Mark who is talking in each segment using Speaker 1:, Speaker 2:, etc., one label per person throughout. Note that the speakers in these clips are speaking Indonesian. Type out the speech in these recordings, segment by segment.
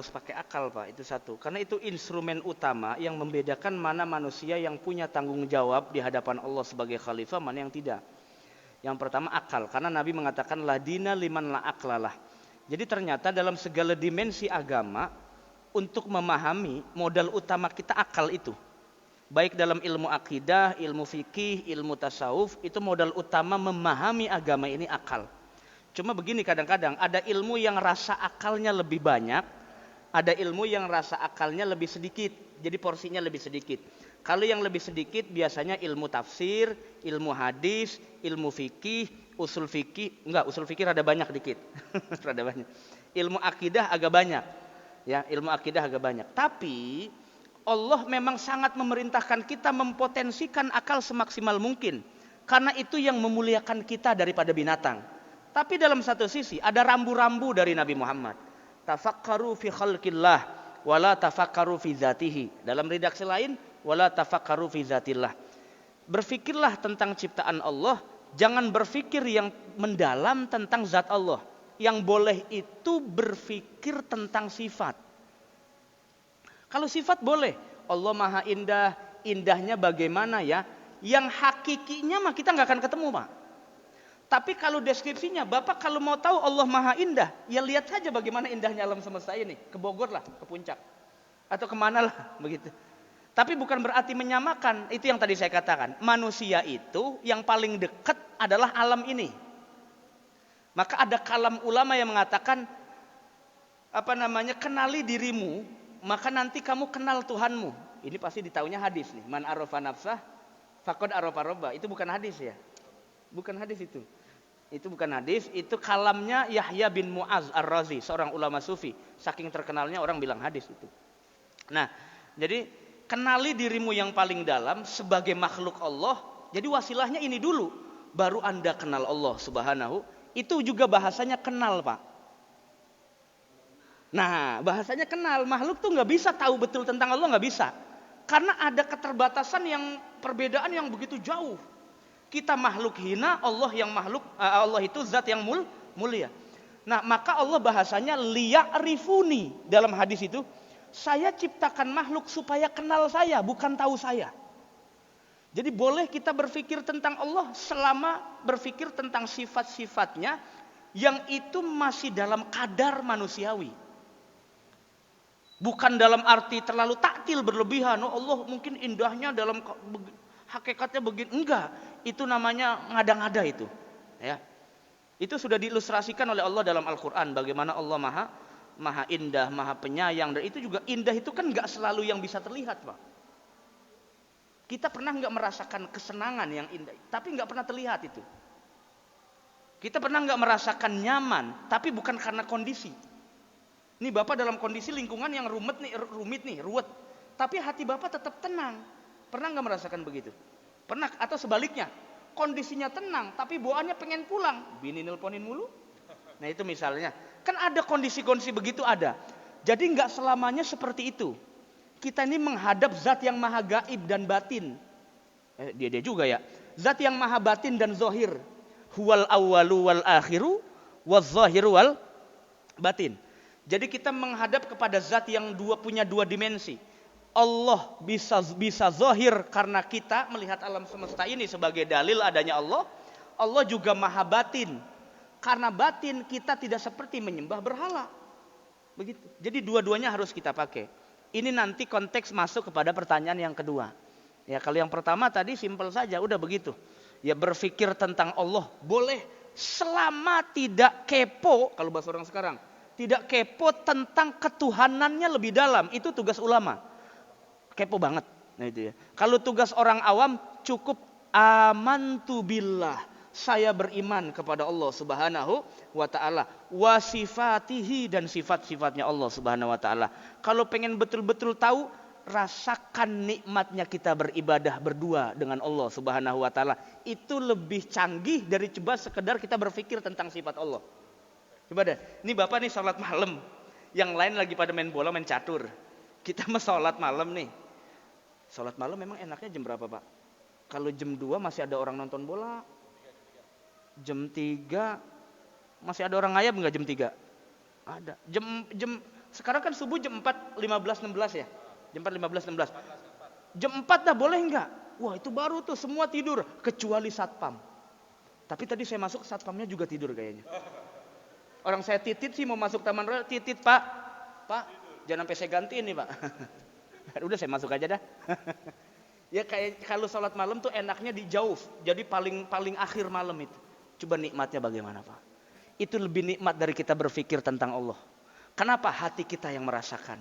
Speaker 1: harus pakai akal, Pak. Itu satu. Karena itu instrumen utama yang membedakan mana manusia yang punya tanggung jawab di hadapan Allah sebagai khalifah, mana yang tidak. Yang pertama akal, karena Nabi mengatakan ladina liman la aklalah. Jadi ternyata dalam segala dimensi agama, untuk memahami modal utama kita akal itu. Baik dalam ilmu akidah, ilmu fikih, ilmu tasawuf, itu modal utama memahami agama ini akal. Cuma begini, kadang-kadang ada ilmu yang rasa akalnya lebih banyak, ada ilmu yang rasa akalnya lebih sedikit, jadi porsinya lebih sedikit. Kalau yang lebih sedikit biasanya ilmu tafsir, ilmu hadis, ilmu fikih, usul fikih rada banyak dikit. Rada banyak. Ilmu akidah agak banyak. Ya, ilmu akidah agak banyak. Tapi Allah memang sangat memerintahkan kita mempotensikan akal semaksimal mungkin. Karena itu yang memuliakan kita daripada binatang. Tapi dalam satu sisi ada rambu-rambu dari Nabi Muhammad. Tafakkaru fi khalqillah wala tafakkaru fi zatihi. Dalam redaksi lain, wala tafakkaru fi zatillah. Berfikirlah tentang ciptaan Allah, jangan berfikir yang mendalam tentang zat Allah. Yang boleh itu berfikir tentang sifat. Kalau sifat boleh, Allah Maha Indah, indahnya bagaimana ya? Yang hakikinya mah kita nggak akan ketemu, Pak. Tapi kalau deskripsinya, Bapak kalau mau tahu Allah Maha Indah, ya lihat saja bagaimana indahnya alam semesta ini. Ke Bogor lah, ke puncak. Atau kemana lah, begitu. Tapi bukan berarti menyamakan, itu yang tadi saya katakan. Manusia itu yang paling dekat adalah alam ini. Maka ada kalam ulama yang mengatakan, kenali dirimu, maka nanti kamu kenal Tuhanmu. Ini pasti ditahunya hadis nih. Man arafa nafsah, faqad arafa rabbah. Itu bukan hadis ya. Bukan hadis itu. Itu bukan hadis, itu kalamnya Yahya bin Mu'az Ar-Razi, seorang ulama sufi. Saking terkenalnya orang bilang hadis itu. Nah, jadi kenali dirimu yang paling dalam sebagai makhluk Allah. Jadi wasilahnya ini dulu, baru Anda kenal Allah Subhanahu. Itu juga bahasanya kenal, Pak. Nah, bahasanya kenal. Makhluk tuh nggak bisa tahu betul tentang Allah, nggak bisa. Karena ada keterbatasan yang perbedaan yang begitu jauh. Kita makhluk hina, Allah yang makhluk, Allah itu zat yang mulia. Nah, maka Allah bahasanya liya'rifuni. Dalam hadis itu, saya ciptakan makhluk supaya kenal saya, bukan tahu saya. Jadi boleh kita berpikir tentang Allah selama berpikir tentang sifat-sifatnya yang itu masih dalam kadar manusiawi. Bukan dalam arti terlalu taktil berlebihan. Oh, Allah mungkin indahnya dalam hakikatnya begini. Enggak, itu namanya ngada-ngada itu. Ya. Itu sudah diilustrasikan oleh Allah dalam Al-Quran. Bagaimana Allah maha indah, maha penyayang. Dan itu juga indah itu kan enggak selalu yang bisa terlihat, Pak. Kita pernah enggak merasakan kesenangan yang indah, tapi enggak pernah terlihat itu. Kita pernah enggak merasakan nyaman, tapi bukan karena kondisi. Ini Bapak dalam kondisi lingkungan yang rumit nih, ruwet. Tapi hati Bapak tetap tenang. Pernah enggak merasakan begitu? Pernah, atau sebaliknya, kondisinya tenang, tapi bawaannya pengen pulang. Bini nelponin mulu. Nah itu misalnya, kan ada kondisi-kondisi begitu ada. Jadi enggak selamanya seperti itu. Kita ini menghadap zat yang maha gaib dan batin. Dia juga ya. Zat yang maha batin dan zohir. Huwal awwalu wal akhiru wal zohiru wal batin. Jadi kita menghadap kepada zat yang punya dua dimensi. Allah bisa zohir karena kita melihat alam semesta ini sebagai dalil adanya Allah. Allah juga maha batin. Karena batin kita tidak seperti menyembah berhala. Begitu. Jadi dua-duanya harus kita pakai. Ini nanti konteks masuk kepada pertanyaan yang kedua. Ya, kalau yang pertama tadi simpel saja, udah begitu. Ya berpikir tentang Allah boleh selama tidak kepo, kalau bahasa orang sekarang, tidak kepo tentang ketuhanannya lebih dalam. Itu tugas ulama. Kepo banget. Nah itu ya. Kalau tugas orang awam cukup amantu billah. Saya beriman kepada Allah Subhanahu wa ta'ala, wa sifatihi, dan sifat-sifatnya Allah Subhanahu wa ta'ala. Kalau pengen betul-betul tahu, rasakan nikmatnya kita beribadah berdua dengan Allah Subhanahu wa ta'ala. Itu lebih canggih dari coba sekedar kita berpikir tentang sifat Allah. Coba deh, ini Bapak nih sholat malam, yang lain lagi pada main bola, main catur. Kita mah sholat malam nih. Sholat malam memang enaknya jam berapa, Pak? Kalau jam 2 masih ada orang nonton bola. Jam 3 masih ada orang ngayab enggak jam 3? Ada. Jam Sekarang kan subuh jam 4.15.16 ya. Jam 4.15.16. Jam 4 dah boleh enggak? Wah, itu baru tuh semua tidur kecuali satpam. Tapi tadi saya masuk satpamnya juga tidur kayaknya. Orang saya titit sih mau masuk Taman Royal, titit Pak. Pak, jangan sampai saya gantiin nih Pak. Udah saya masuk aja dah. Ya kayak kalau sholat malam tuh enaknya di jauh. Jadi paling akhir malam itu. Coba nikmatnya bagaimana Pak? Itu lebih nikmat dari kita berpikir tentang Allah. Kenapa? Hati kita yang merasakan.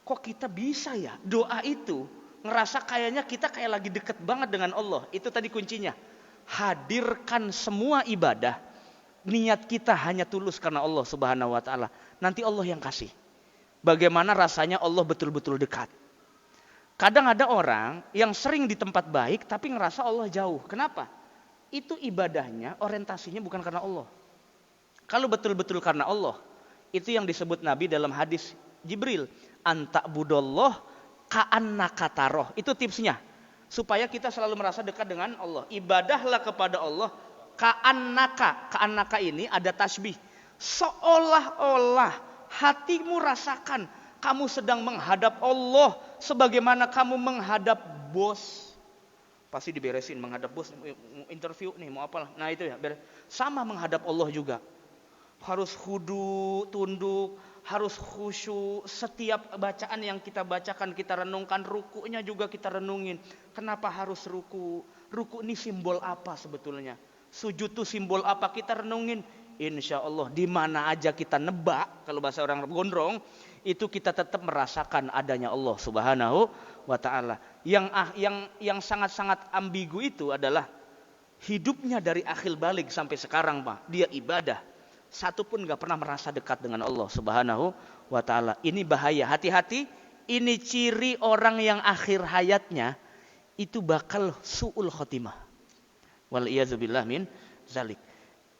Speaker 1: Kok kita bisa ya doa itu ngerasa kayaknya kita kayak lagi deket banget dengan Allah. Itu tadi kuncinya. Hadirkan semua ibadah. Niat kita hanya tulus karena Allah Subhanahu wa taala. Nanti Allah yang kasih. Bagaimana rasanya Allah betul-betul dekat. Kadang ada orang yang sering di tempat baik tapi ngerasa Allah jauh. Kenapa? Itu ibadahnya, orientasinya bukan karena Allah. Kalau betul-betul karena Allah, itu yang disebut Nabi dalam hadis Jibril, anta'budallah ka'annaka taroh. Itu tipsnya. Supaya kita selalu merasa dekat dengan Allah. Ibadahlah kepada Allah ka'annaka. Ka'annaka ini ada tasbih. Seolah-olah hatimu rasakan kamu sedang menghadap Allah sebagaimana kamu menghadap bos. Pasti diberesin menghadap bos, interview nih mau apalah. Nah itu ya, sama menghadap Allah juga. Harus khudu, tunduk, harus khusyuk. Setiap bacaan yang kita bacakan, kita renungkan, rukunya juga kita renungin. Kenapa harus ruku? Ruku ini simbol apa sebetulnya? Sujud itu simbol apa? Kita renungin. Insya Allah di mana aja kita nebak, kalau bahasa orang gondrong, itu kita tetap merasakan adanya Allah Subhanahu wa taala. Yang sangat-sangat ambigu itu adalah hidupnya dari akhir balik sampai sekarang, Pak. Dia ibadah. Satu pun enggak pernah merasa dekat dengan Allah Subhanahu wa taala. Ini bahaya, hati-hati. Ini ciri orang yang akhir hayatnya itu bakal su'ul khotimah. Wal iyadzubillah min zalik.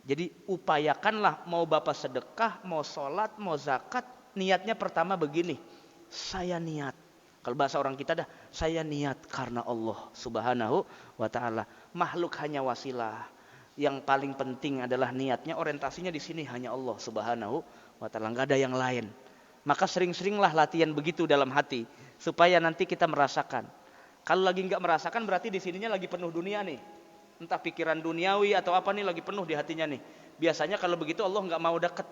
Speaker 1: Jadi upayakanlah mau Bapak sedekah, mau sholat, mau zakat. Niatnya pertama begini. Saya niat. Kalau bahasa orang kita dah. Saya niat karena Allah Subhanahu wa ta'ala. Makhluk hanya wasilah. Yang paling penting adalah niatnya. Orientasinya di sini hanya Allah Subhanahu wa ta'ala. Nggak ada yang lain. Maka sering-seringlah latihan begitu dalam hati. Supaya nanti kita merasakan. Kalau lagi nggak merasakan berarti di sininya lagi penuh dunia nih. Entah pikiran duniawi atau apa nih lagi penuh di hatinya nih. Biasanya kalau begitu Allah nggak mau deket.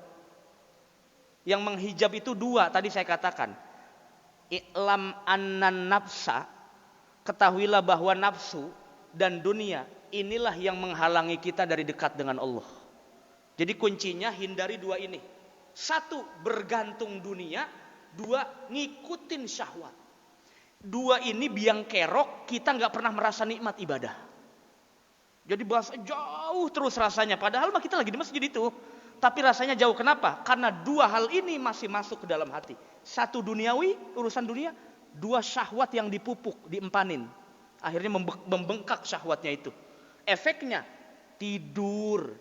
Speaker 1: Yang menghijab itu dua tadi saya katakan. I'lam annan nafsa, ketahuilah bahwa nafsu dan dunia inilah yang menghalangi kita dari dekat dengan Allah. Jadi kuncinya hindari dua ini. Satu, bergantung dunia. Dua, ngikutin syahwat. Dua ini biang kerok kita nggak pernah merasa nikmat ibadah. Jadi bahasa jauh terus rasanya. Padahal mah kita lagi di masjid itu. Tapi rasanya jauh. Kenapa? Karena dua hal ini masih masuk ke dalam hati. Satu duniawi, urusan dunia. Dua syahwat yang dipupuk, diempanin. Akhirnya membengkak syahwatnya itu. Efeknya tidur,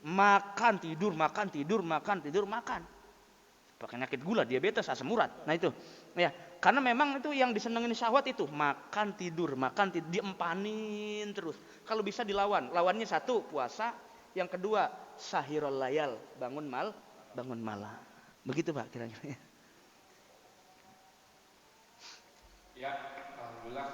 Speaker 1: makan, tidur, makan, tidur, makan, tidur, makan. Penyakit gula, diabetes, asam urat. Nah itu. Ya, karena memang itu yang disenengin syahwat itu. Makan, tidur, diempanin terus. Kalau bisa dilawan. Lawannya satu, puasa. Yang kedua, sahirul layal. Bangun malam. Begitu Pak kira-kira.
Speaker 2: Ya, alhamdulillah.